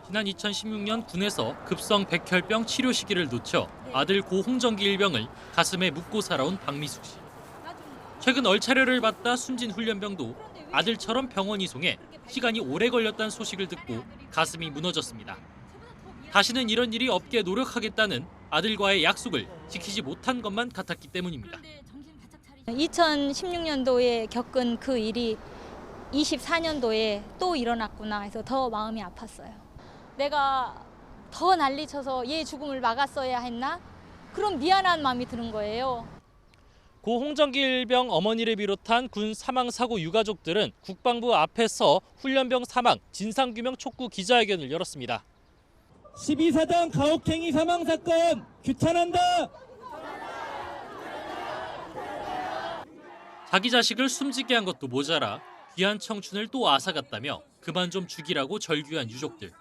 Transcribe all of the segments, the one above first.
지난 2016년 군에서 급성 백혈병 치료 시기를 놓쳐 아들 고 홍정기 일병을 가슴에 묻고 살아온 박미숙 씨. 최근 얼차려를 받다 숨진 훈련병도 아들처럼 병원 이송에 시간이 오래 걸렸다는 소식을 듣고 가슴이 무너졌습니다. 다시는 이런 일이 없게 노력하겠다는 아들과의 약속을 지키지 못한 것만 같았기 때문입니다. 2016년도에 겪은 그 일이 24년도에 또 일어났구나 해서 더 마음이 아팠어요. 내가 더 난리쳐서 얘 죽음을 막았어야 했나? 그런 미안한 마음이 드는 거예요. 고 홍정기 일병 어머니를 비롯한 군 사망 사고 유가족들은 국방부 앞에서 훈련병 사망 진상규명 촉구 기자회견을 열었습니다. 12사단 가혹행위 사망 사건 규탄한다. 자기 자식을 숨지게 한 것도 모자라 귀한 청춘을 또 앗아갔다며 그만 좀 죽이라고 절규한 유족들.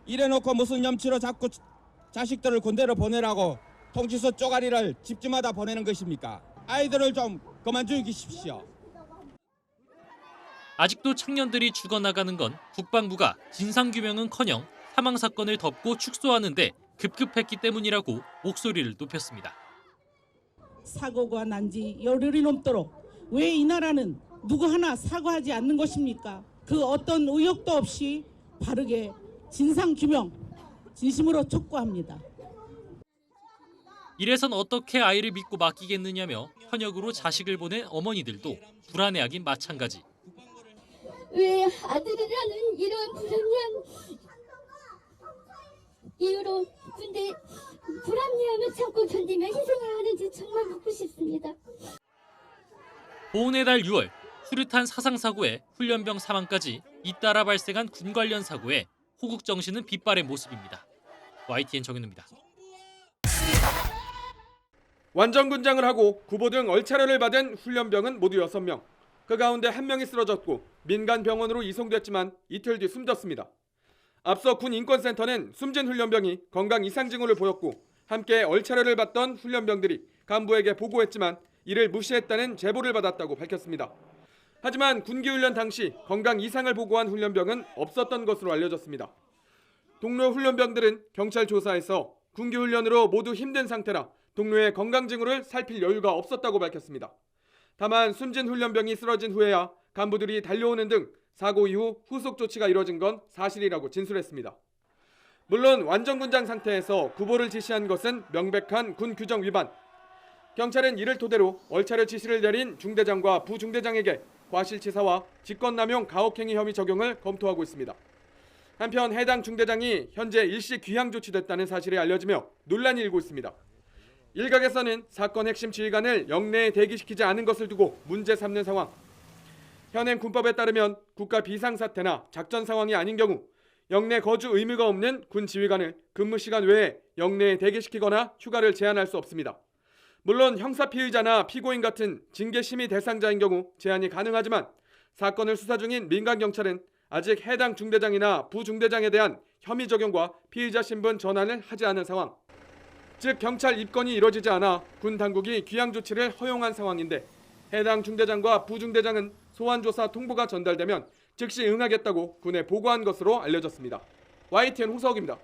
이래놓고 무슨 염치로 자꾸 자식들을 군대로 보내라고 통치소 쪼가리를 집집마다 보내는 것입니까? 아이들을 좀 그만 죽이십시오. 아직도 청년들이 죽어나가는 건 국방부가 진상규명은커녕 사망 사건을 덮고 축소하는 데 급급했기 때문이라고 목소리를 높였습니다. 사고가 난 지 열흘이 넘도록 왜 이 나라는 누구 하나 사과하지 않는 것입니까? 그 어떤 의혹도 없이 바르게 진상규명 진심으로 촉구합니다. 이래선 어떻게 아이를 믿고 맡기겠느냐며 현역으로 자식을 보낸 어머니들도 불안해하긴 마찬가지. 왜 아들이라는 이런 불합리한 이유로 군대 불합리함을 참고 견디며 희생해야 하는지 정말 묻고 싶습니다. 보훈의 달 6월 수류탄 사상사고에 훈련병 사망까지 잇따라 발생한 군 관련 사고에 호국 정신은 빛발의 모습입니다. YTN 정현우입니다. 완전군장을 하고 구보 등 얼차려를 받은 훈련병은 모두 6명. 그 가운데 1명이 쓰러졌고 민간 병원으로 이송됐지만 이틀 뒤 숨졌습니다. 앞서 군 인권센터는 숨진 훈련병이 건강 이상 징후를 보였고 함께 얼차려를 받던 훈련병들이 간부에게 보고했지만 이를 무시했다는 제보를 받았다고 밝혔습니다. 하지만 군기훈련 당시 건강 이상을 보고한 훈련병은 없었던 것으로 알려졌습니다. 동료 훈련병들은 경찰 조사에서 군기훈련으로 모두 힘든 상태라 동료의 건강 징후를 살필 여유가 없었다고 밝혔습니다. 다만 숨진 훈련병이 쓰러진 후에야 간부들이 달려오는 등 사고 이후 후속 조치가 이뤄진 건 사실이라고 진술했습니다. 물론 완전군장 상태에서 구보를 지시한 것은 명백한 군 규정 위반. 경찰은 이를 토대로 얼차려 지시를 내린 중대장과 부중대장에게 과실치사와 직권남용 가혹행위 혐의 적용을 검토하고 있습니다. 한편 해당 중대장이 현재 일시 귀향 조치됐다는 사실이 알려지며 논란이 일고 있습니다. 일각에서는 사건 핵심 지휘관을 영내에 대기시키지 않은 것을 두고 문제 삼는 상황. 현행 군법에 따르면 국가 비상사태나 작전 상황이 아닌 경우 영내 거주 의무가 없는 군 지휘관을 근무 시간 외에 영내에 대기시키거나 휴가를 제한할 수 없습니다. 물론 형사 피의자나 피고인 같은 징계 심의 대상자인 경우 제한이 가능하지만 사건을 수사 중인 민간 경찰은 아직 해당 중대장이나 부중대장에 대한 혐의 적용과 피의자 신분 전환을 하지 않은 상황. 즉 경찰 입건이 이뤄지지 않아 군 당국이 귀향 조치를 허용한 상황인데 해당 중대장과 부중대장은 소환 조사 통보가 전달되면 즉시 응하겠다고 군에 보고한 것으로 알려졌습니다. YTN 홍석입니다.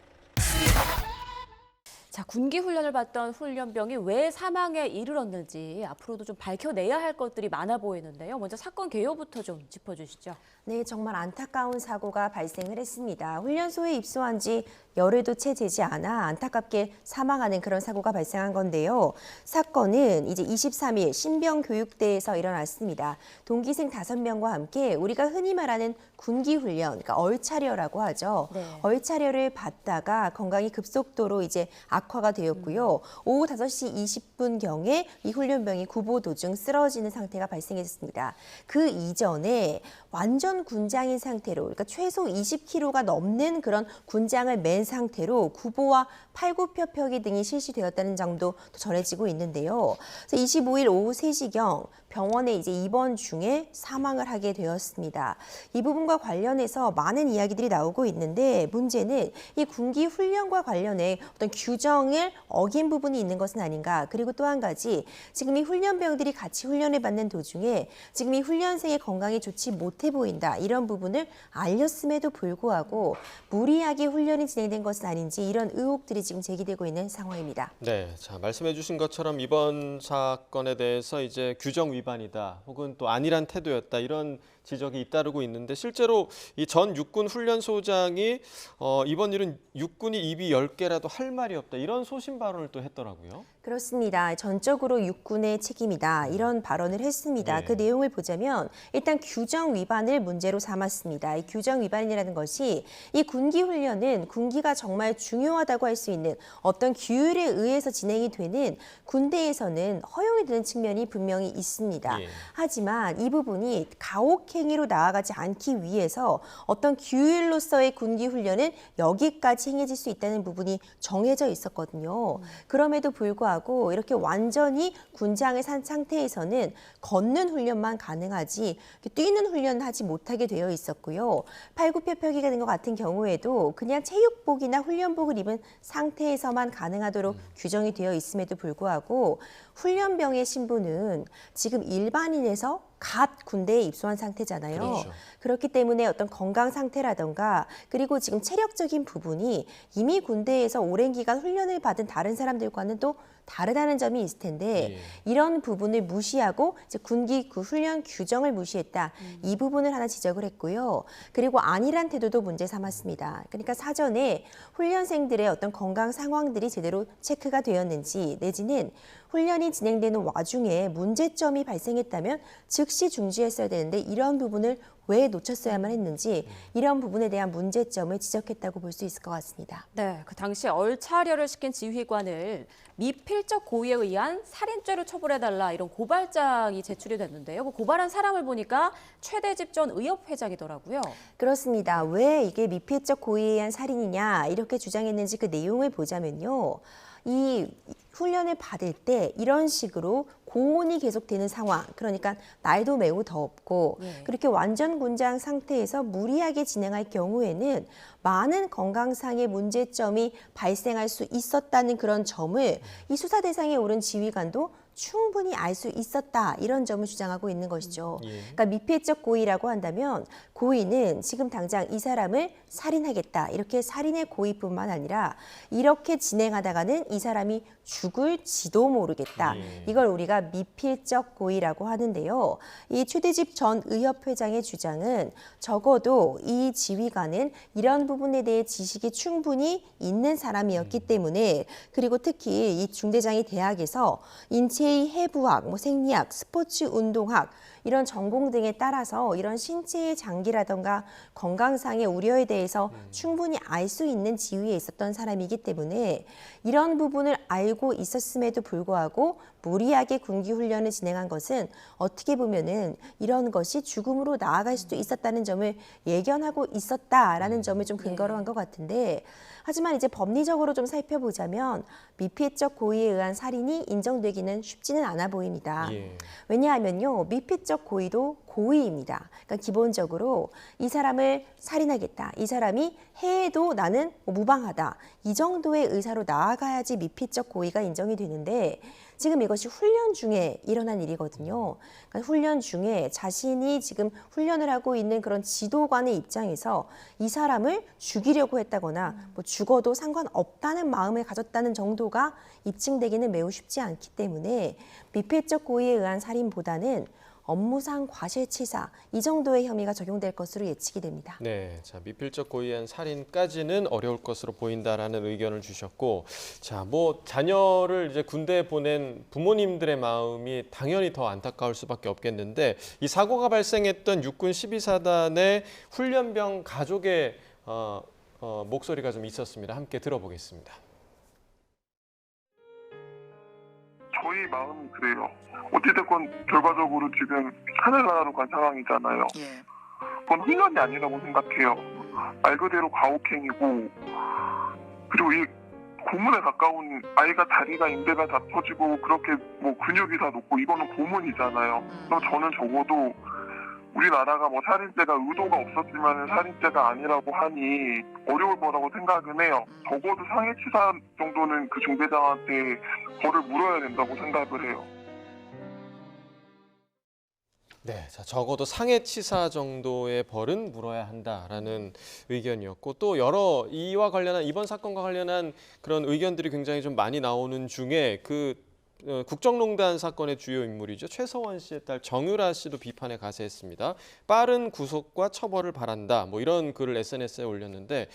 자, 군기 훈련을 받던 훈련병이 왜 사망에 이르렀는지 앞으로도 좀 밝혀내야 할 것들이 많아 보이는데요. 먼저 사건 개요부터 좀 짚어주시죠. 네, 정말 안타까운 사고가 발생을 했습니다. 훈련소에 입소한 지 열흘도 채 되지 않아 안타깝게 사망하는 그런 사고가 발생한 건데요. 사건은 이제 23일 신병교육대에서 일어났습니다. 동기생 5명과 함께 우리가 흔히 말하는 군기훈련, 그러니까 얼차려라고 하죠. 네. 얼차려를 받다가 건강이 급속도로 이제 악화가 되었고요. 오후 5시 20분경에 이 훈련병이 구보 도중 쓰러지는 상태가 발생했습니다. 그 이전에 완전 군장인 상태로, 그러니까 최소 20kg가 넘는 그런 군장을 맨 상태로 구보와 팔굽혀펴기 등이 실시되었다는 점도 전해지고 있는데요. 그래서 25일 오후 3시경 병원에 이제 입원 중에 사망을 하게 되었습니다. 이 부분과 관련해서 많은 이야기들이 나오고 있는데 문제는 이 군기 훈련과 관련해 어떤 규정을 어긴 부분이 있는 것은 아닌가. 그리고 또 한 가지 지금 이 훈련병들이 같이 훈련을 받는 도중에 지금 이 훈련생의 건강이 좋지 못해 보인다. 이런 부분을 알렸음에도 불구하고 무리하게 훈련이 진행된 것은 아닌지 이런 의혹들이 지금 제기되고 있는 상황입니다. 네, 자 말씀해 주신 것처럼 이번 사건에 대해서 이제 규정 위반이다 혹은 또 안일한 태도였다 이런 지적이 잇따르고 있는데 실제로 이 전 육군 훈련소장이 이번 일은 육군이 입이 10개라도 할 말이 없다 이런 소신 발언을 또 했더라고요. 그렇습니다. 전적으로 육군의 책임이다. 이런 발언을 했습니다. 네. 그 내용을 보자면 일단 규정 위반을 문제로 삼았습니다. 이 규정 위반이라는 것이 이 군기 훈련은 군기가 정말 중요하다고 할 수 있는 어떤 규율에 의해서 진행이 되는 군대에서는 허용이 되는 측면이 분명히 있습니다. 예. 하지만 이 부분이 가혹행위로 나아가지 않기 위해서 어떤 규율로서의 군기 훈련은 여기까지 행해질 수 있다는 부분이 정해져 있었거든요. 그럼에도 불구하고 이렇게 완전히 군장을 산 상태에서는 걷는 훈련만 가능하지 뛰는 훈련은 하지 못하게 되어 있었고요. 팔굽혀펴기가 된 것 같은 경우에도 그냥 체육복이나 훈련복을 입은 상태에서만 가능하도록 규정이 되어 있음에도 불구하고 훈련병의 신분은 지금 일반인에서 갓 군대에 입소한 상태잖아요. 그렇죠. 그렇기 때문에 어떤 건강 상태라던가 그리고 지금 체력적인 부분이 이미 군대에서 오랜 기간 훈련을 받은 다른 사람들과는 또 다르다는 점이 있을 텐데 이런 부분을 무시하고 이제 군기 그 훈련 규정을 무시했다. 이 부분을 하나 지적을 했고요. 그리고 안일한 태도도 문제 삼았습니다. 그러니까 사전에 훈련생들의 어떤 건강 상황들이 제대로 체크가 되었는지 내지는 훈련이 진행되는 와중에 문제점이 발생했다면 즉시 중지했어야 되는데 이런 부분을 왜 놓쳤어야만 했는지 이런 부분에 대한 문제점을 지적했다고 볼 수 있을 것 같습니다. 네, 그 당시 얼차려를 시킨 지휘관을 미필적 고의에 의한 살인죄로 처벌해달라 이런 고발장이 제출이 됐는데요. 그 고발한 사람을 보니까 최대집 전 의협회장이더라고요. 그렇습니다. 왜 이게 미필적 고의에 의한 살인이냐 이렇게 주장했는지 그 내용을 보자면요. 이 훈련을 받을 때 이런 식으로 고온이 계속되는 상황, 그러니까 날도 매우 덥고 그렇게 완전 군장 상태에서 무리하게 진행할 경우에는 많은 건강상의 문제점이 발생할 수 있었다는 그런 점을 이 수사 대상에 오른 지휘관도 충분히 알 수 있었다 이런 점을 주장하고 있는 것이죠. 그러니까 미필적 고의라고 한다면 고의는 지금 당장 이 사람을 살인하겠다 이렇게 살인의 고의뿐만 아니라 이렇게 진행하다가는 이 사람이 죽을지도 모르겠다. 이걸 우리가 미필적 고의라고 하는데요. 이 최대집 전 의협회장의 주장은 적어도 이 지휘관은 이런 부분에 대해 지식이 충분히 있는 사람이었기 때문에 그리고 특히 이 중대장이 대학에서 인체의 해부학, 생리학, 스포츠 운동학 이런 전공 등에 따라서 이런 신체의 장기라던가 건강상의 우려에 대해서 충분히 알 수 있는 지위에 있었던 사람이기 때문에 이런 부분을 알고 있었음에도 불구하고 무리하게 군기 훈련을 진행한 것은 어떻게 보면은 이런 것이 죽음으로 나아갈 수도 있었다는 점을 예견하고 있었다라는 점을 좀 근거로 한 것 같은데 하지만 이제 법리적으로 좀 살펴보자면 미필적 고의에 의한 살인이 인정되기는 쉽지는 않아 보입니다. 왜냐하면요. 미필적 고의도 고의입니다. 그러니까 기본적으로 이 사람을 살인하겠다. 이 사람이 해도 나는 무방하다. 이 정도의 의사로 나아가야지 미필적 고의가 인정이 되는데 지금 이것이 훈련 중에 일어난 일이거든요. 그러니까 훈련 중에 자신이 지금 훈련을 하고 있는 그런 지도관의 입장에서 이 사람을 죽이려고 했다거나 죽어도 상관없다는 마음을 가졌다는 정도가 입증되기는 매우 쉽지 않기 때문에 미필적 고의에 의한 살인보다는 업무상 과실치사 이 정도의 혐의가 적용될 것으로 예측이 됩니다. 네, 자 미필적 고의에 의한 살인까지는 어려울 것으로 보인다라는 의견을 주셨고, 자 자녀를 이제 군대에 보낸 부모님들의 마음이 당연히 더 안타까울 수밖에 없겠는데 이 사고가 발생했던 육군 12사단의 훈련병 가족의 목소리가 좀 있었습니다. 함께 들어보겠습니다. 저희 마음이 그래요. 어찌됐건 결과적으로 지금 하늘나라로 간 상황이잖아요. 그건 훈련이 아니라고 생각해요. 말 그대로 가혹행위고 그리고 이 고문에 가까운 아이가 다리가 인대가 다 터지고 그렇게 뭐 근육이 다 높고 이거는 고문이잖아요. 그럼 저는 적어도 우리나라가 뭐 살인죄가 의도가 없었지만 살인죄가 아니라고 하니 어려울 거라고 생각은 해요. 적어도 상해치사 정도는 그 중대장한테 벌을 물어야 된다고 생각을 해요. 네, 자, 적어도 상해치사 정도의 벌은 물어야 한다라는 의견이었고, 또 여러 이와 관련한 이번 사건과 관련한 그런 의견들이 굉장히 좀 많이 나오는 중에 국정농단 사건의 주요 인물이죠. 최서원 씨의 딸 정유라 씨도 비판에 가세했습니다. 빠른 구속과 처벌을 바란다. 뭐 이런 글을 SNS에 올렸는데,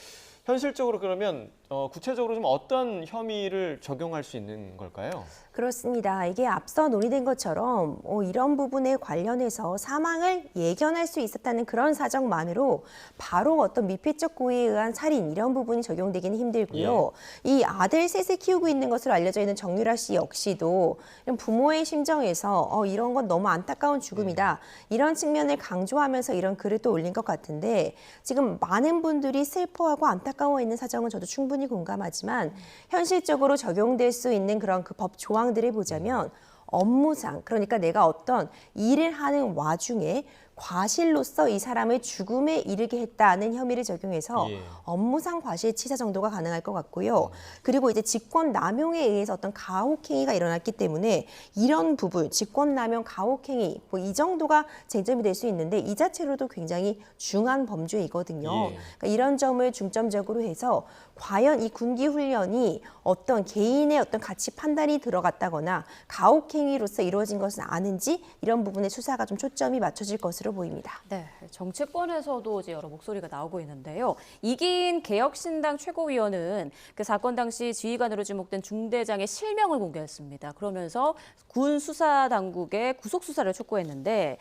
현실적으로 그러면 구체적으로 좀 어떤 혐의를 적용할 수 있는 걸까요? 그렇습니다. 이게 앞서 논의된 것처럼 이런 부분에 관련해서 사망을 예견할 수 있었다는 그런 사정만으로 바로 어떤 미필적 고의에 의한 살인 이런 부분이 적용되기는 힘들고요. 이 아들 셋을 키우고 있는 것으로 알려져 있는 정유라 씨 역시도 부모의 심정에서 이런 건 너무 안타까운 죽음이다. 이런 측면을 강조하면서 이런 글을 또 올린 것 같은데, 지금 많은 분들이 슬퍼하고 안타까워 있는 사정은 저도 충분히 공감하지만 현실적으로 적용될 수 있는 그런 그 법 조항들을 보자면 업무상, 그러니까 내가 어떤 일을 하는 와중에 과실로서 이 사람을 죽음에 이르게 했다는 혐의를 적용해서 업무상 과실치사 정도가 가능할 것 같고요. 그리고 이제 직권남용에 의해서 어떤 가혹행위가 일어났기 때문에 이런 부분, 직권남용, 가혹행위 뭐 이 정도가 쟁점이 될 수 있는데 이 자체로도 굉장히 중한 범죄이거든요. 그러니까 이런 점을 중점적으로 해서 과연 이 군기훈련이 어떤 개인의 어떤 가치 판단이 들어갔다거나 가혹행위로서 이루어진 것은 아닌지 이런 부분에 수사가 좀 초점이 맞춰질 것으로 보입니다. 네, 정치권에서도 이제 여러 목소리가 나오고 있는데요. 이기인 개혁신당 최고위원은 그 사건 당시 지휘관으로 지목된 중대장의 실명을 공개했습니다. 그러면서 군 수사 당국의 구속 수사를 촉구했는데,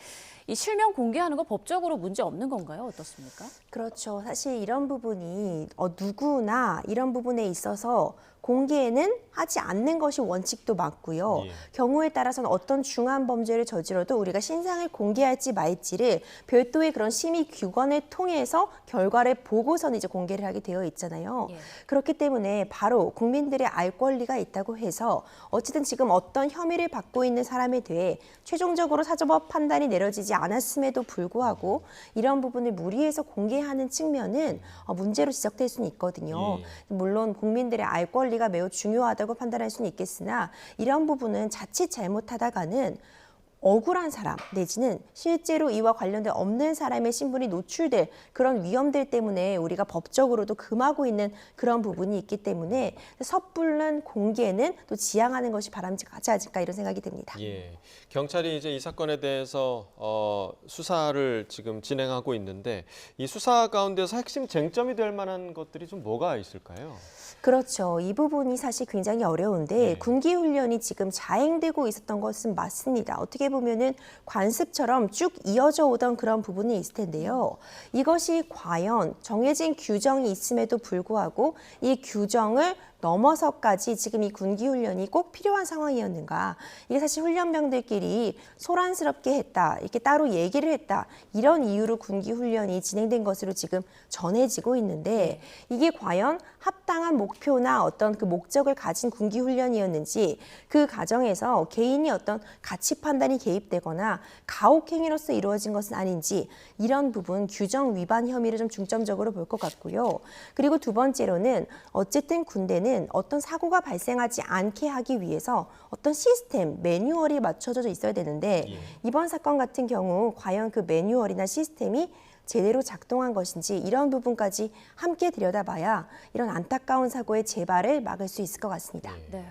이 실명 공개하는 거 법적으로 문제 없는 건가요? 어떻습니까? 그렇죠. 사실 이런 부분이 누구나 이런 부분에 있어서 공개는 하지 않는 것이 원칙도 맞고요. 경우에 따라서는 어떤 중한 범죄를 저질러도 우리가 신상을 공개할지 말지를 별도의 그런 심의 기관을 통해서 결과를 보고서는 이제 공개를 하게 되어 있잖아요. 그렇기 때문에 바로 국민들의 알 권리가 있다고 해서 어쨌든 지금 어떤 혐의를 받고 있는 사람에 대해 최종적으로 사법적 판단이 내려지지 않았음에도 불구하고 이런 부분을 무리해서 공개하는 측면은 문제로 지적될 수는 있거든요. 물론 국민들의 알 권리가 매우 중요하다고 판단할 수는 있겠으나 이런 부분은 자칫 잘못하다가는 억울한 사람 내지는 실제로 이와 관련된 없는 사람의 신분이 노출될 그런 위험들 때문에 우리가 법적으로도 금하고 있는 그런 부분이 있기 때문에 섣불른 공개는 또 지양하는 것이 바람직하지 않을까 이런 생각이 듭니다. 경찰이 이제 이 사건에 대해서 수사를 지금 진행하고 있는데, 이 수사 가운데서 핵심 쟁점이 될 만한 것들이 좀 뭐가 있을까요? 그렇죠. 이 부분이 사실 굉장히 어려운데 군기훈련이 지금 자행되고 있었던 것은 맞습니다. 어떻게 보면은 관습처럼 쭉 이어져 오던 그런 부분이 있을 텐데요. 이것이 과연 정해진 규정이 있음에도 불구하고 이 규정을 넘어서까지 지금 이 군기훈련이 꼭 필요한 상황이었는가. 이게 사실 훈련병들끼리 소란스럽게 했다, 이렇게 따로 얘기를 했다, 이런 이유로 군기훈련이 진행된 것으로 지금 전해지고 있는데, 이게 과연 합당한 목표나 어떤 그 목적을 가진 군기훈련이었는지, 그 과정에서 개인이 어떤 가치 판단이 개입되거나 가혹행위로서 이루어진 것은 아닌지, 이런 부분 규정 위반 혐의를 좀 중점적으로 볼 것 같고요. 그리고 두 번째로는 어쨌든 군대는 어떤 사고가 발생하지 않게 하기 위해서 어떤 시스템, 매뉴얼이 맞춰져 있어야 되는데 이번 사건 같은 경우 과연 그 매뉴얼이나 시스템이 제대로 작동한 것인지 이런 부분까지 함께 들여다봐야 이런 안타까운 사고의 재발을 막을 수 있을 것 같습니다. 네,